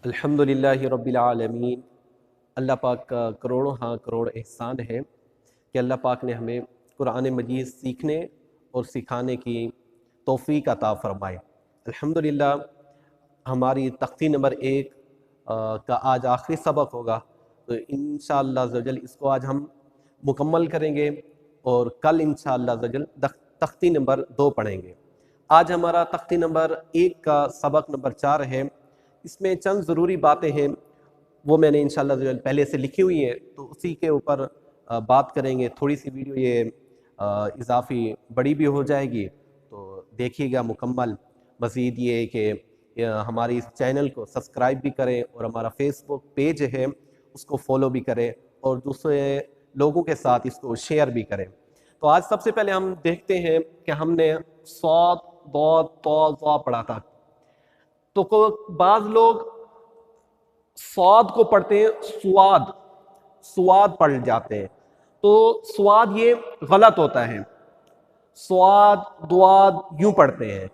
अल्हम्दुलिल्लाहि रब्बिल आलमीन। अल्लाह पाक का करोड़ों करोड़ एहसान है कि अल्लाह पाक ने हमें कुरान मजीद सीखने और सिखाने की तौफीक अता फरमाए। अल्हम्दुलिल्लाह हमारी तख्ती नंबर 1 का आज आखिरी सबक होगा, तो इंशाअल्लाह अज़्ज़वजल इसको आज हम मुकम्मल करेंगे और कल इंशाअल्लाह अज़्ज़वजल तख्ती नंबर 2 पढ़ेंगे। आज हमारा तख्ती नंबर 1 का सबक नंबर 4 है। इसमें चंद ज़रूरी बातें हैं, वो मैंने इंशाअल्लाह पहले से लिखी हुई है, तो उसी के ऊपर बात करेंगे। थोड़ी सी वीडियो ये इजाफ़ी बड़ी भी हो जाएगी, तो देखिएगा मुकम्मल। मज़ीद ये है कि हमारी इस चैनल को सब्सक्राइब भी करें और हमारा फेसबुक पेज है उसको फॉलो भी करें और दूसरे लोगों के साथ इसको शेयर भी करें। तो आज सबसे पहले हम देखते हैं कि हमने सौद दौद तौ ज़ा पढ़ा था। तो बाज़ लोग स्वाद को पढ़ते हैं स्वाद पढ़ जाते हैं, तो स्वाद ये गलत होता है। स्वाद द्वाद यूं पढ़ते हैं,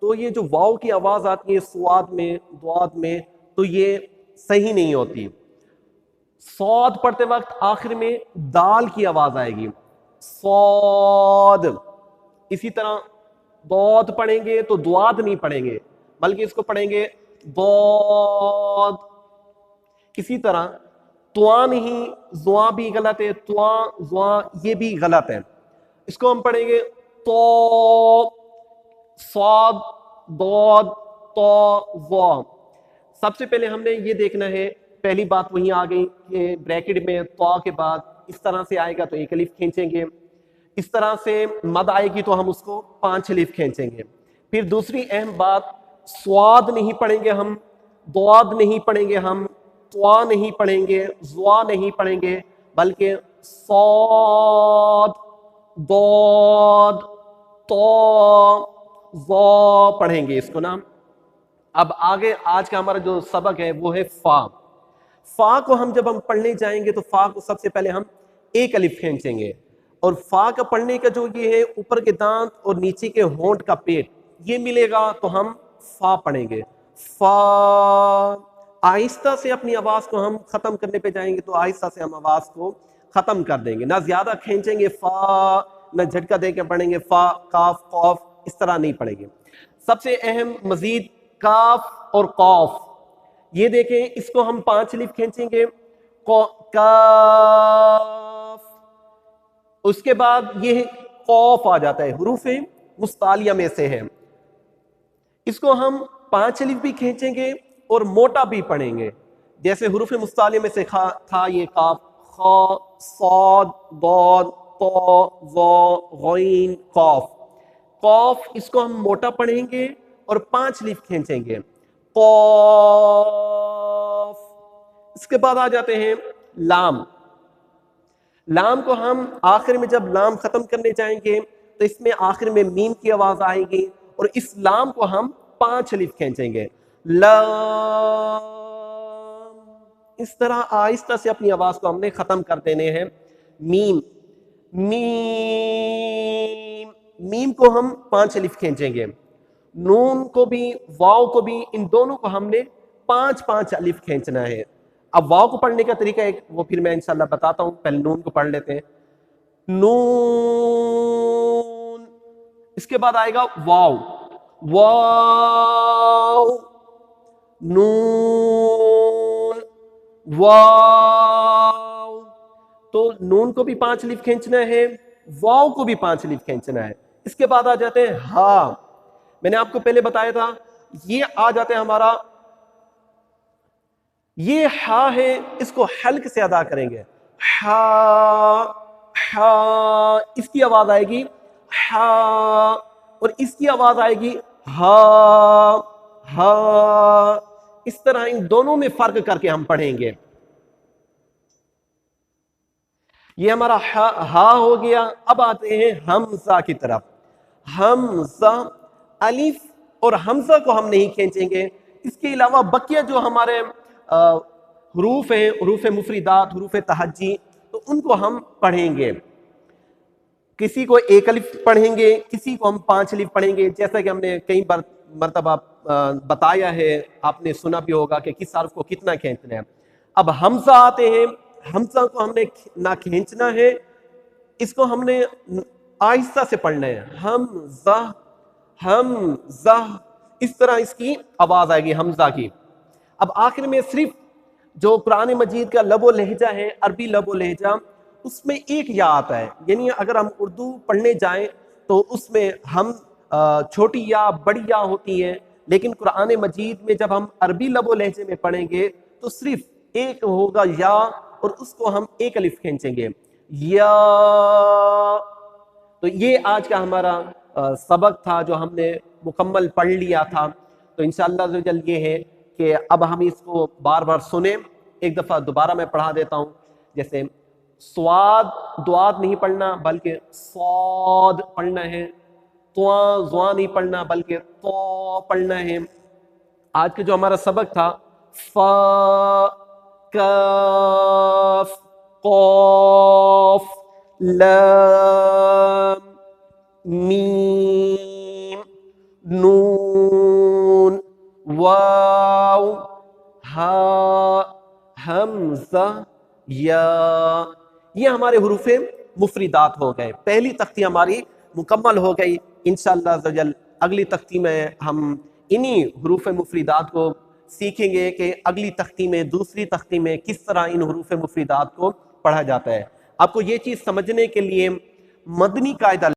तो ये जो वाव की आवाज़ आती है स्वाद में द्वाद में, तो ये सही नहीं होती। सौद पढ़ते वक्त आखिर में दाल की आवाज़ आएगी, सौद। इसी तरह दौद पढ़ेंगे तो द्वाद नहीं पढ़ेंगे, बल्कि इसको पढ़ेंगे दौद। इसी तरह त्वा नहीं, ज़ुआ भी गलत है, त्वा ज़ुआ ये भी गलत है। इसको हम पढ़ेंगे तो सौद दौद तो ज़ा। सबसे पहले हमने ये देखना है, पहली बात वहीं आ गई कि ब्रैकेट में त्वा के बाद इस तरह से आएगा तो एक अलिफ खींचेंगे, इस तरह से मद आएगी तो हम उसको 5 अलिफ खींचेंगे। फिर दूसरी अहम बात, स्वाद नहीं पढ़ेंगे हम, द्वाद नहीं पढ़ेंगे हम, त्वा नहीं पढ़ेंगे, ज़ुआ नहीं पढ़ेंगे, बल्कि सौद दौद तो ज़ा पढ़ेंगे इसको ना। अब आगे आज का हमारा जो सबक है वो है फा। फा को जब हम पढ़ने जाएंगे तो फा को सबसे पहले हम एक अलिफ खींचेंगे, और फा का पढ़ने का जो ये है ऊपर के दांत और नीचे के होंठ का पेट ये मिलेगा तो हम फा पढ़ेंगे। फा आहिस्ता से अपनी आवाज़ को हम ख़त्म करने पे जाएंगे तो आहिस्ता से हम आवाज़ को ख़त्म कर देंगे, ना ज़्यादा खींचेंगे फा, ना झटका दे के पढ़ेंगे फा काफ कौफ, इस तरह नहीं पढ़ेंगे। सबसे अहम मज़ीद काफ और कौफ, ये देखें, इसको हम 5 अलिफ खींचेंगे, काफ। उसके बाद ये कौफ आ जाता है, हुरूफ़े मुस्तालिया में से है। इसको हम 5 अलिफ भी खींचेंगे और मोटा भी पढ़ेंगे, जैसे हुरूफ़े मुस्तालिया में से था ये काफ, खा सौद दौद तो ज़ा गईन कौफ। कौफ इसको हम मोटा पढ़ेंगे और 5 अलिफ खींचेंगे, कौफ। इसके बाद आ जाते हैं लाम। लाम को हम आखिर में जब लाम खत्म करने जाएंगे तो इसमें आखिर में मीम की आवाज आएगी और इस लाम को हम 5 अलिफ खींचेंगे, लाम। इस तरह आहिस्ता से अपनी आवाज को हमने खत्म कर देने हैं। मीम, मीम, मीम को हम 5 अलिफ खींचेंगे। नून को भी वाव को भी, इन दोनों को हमने 5-5 अलिफ खींचना है। अब वाव को पढ़ने का तरीका एक वो फिर मैं इंशाल्लाह बताता हूं, पहले नून को पढ़ लेते हैं। नून, इसके बाद आएगा वाव, वाव, नून, वाव। तो नून को भी 5 अलिफ खींचना है, वाव को भी 5 अलिफ खींचना है। इसके बाद आ जाते हैं हा। मैंने आपको पहले बताया था, ये आ जाता है हमारा, ये हा है, इसको हल्क से अदा करेंगे, हा हा। इसकी आवाज आएगी हा और इसकी आवाज आएगी हा हा। इस तरह इन दोनों में फर्क करके हम पढ़ेंगे। ये हमारा हा हो गया। अब आते हैं हमजा की तरफ। हमजा, अलिफ और हमजा को हम नहीं खींचेंगे, इसके अलावा बकिया जो हमारे हरूफ हैं, हरूफ मुफरिदात, हरूफ तहज्जी, तो उनको हम पढ़ेंगे। किसी को 1 अलिफ पढ़ेंगे, किसी को हम 5 अलिफ पढ़ेंगे, जैसा कि हमने कई बार مرتبہ بتایا ہے، آپ نے سنا بھی ہوگا کہ کس حرف کو کتنا کھینچنا ہے۔ اب حمزہ آتے ہیں، حمزہ کو ہم نے نہ کھینچنا ہے، اس کو ہم نے آہستہ سے پڑھنا ہے، حمزہ حمزہ، اس طرح اس کی آواز آئے گی حمزہ کی۔ اب آخر میں صرف جو قرآن مجید کا لب و لہجہ ہے، عربی لب و لہجہ، اس میں ایک یا آتا ہے، یعنی اگر ہم اردو پڑھنے جائیں تو اس میں ہم چھوٹی یا بڑی یا ہوتی ہے، لیکن قرآن مجید میں جب ہم عربی لب و لہجے میں پڑھیں گے تو صرف ایک ہوگا یا، اور اس کو ہم ایک الف کھینچیں گے، یا۔ تو یہ آج کا ہمارا سبق تھا جو ہم نے مکمل پڑھ لیا تھا۔ تو انشاءاللہ عز و جل یہ ہے کہ اب ہم اس کو بار بار سنیں، ایک دفعہ دوبارہ میں پڑھا دیتا ہوں۔ جیسے سواد دواد نہیں پڑھنا بلکہ صاد پڑھنا ہے، تواں زواں نہیں پڑھنا بلکہ تو پڑھنا ہے۔ آج کا جو ہمارا سبق تھا فا کاف قاف لام میم نون واو ہا حمزہ یا، یہ ہمارے حروف مفردات ہو گئے۔ پہلی تختی ہماری مکمل ہو گئی۔ انشاءاللہ عز و جل اگلی تختی میں ہم انہی حروف مفردات کو سیکھیں گے کہ اگلی تختی میں، دوسری تختی میں کس طرح ان حروف مفردات کو پڑھا جاتا ہے۔ آپ کو یہ چیز سمجھنے کے لیے مدنی قاعدہ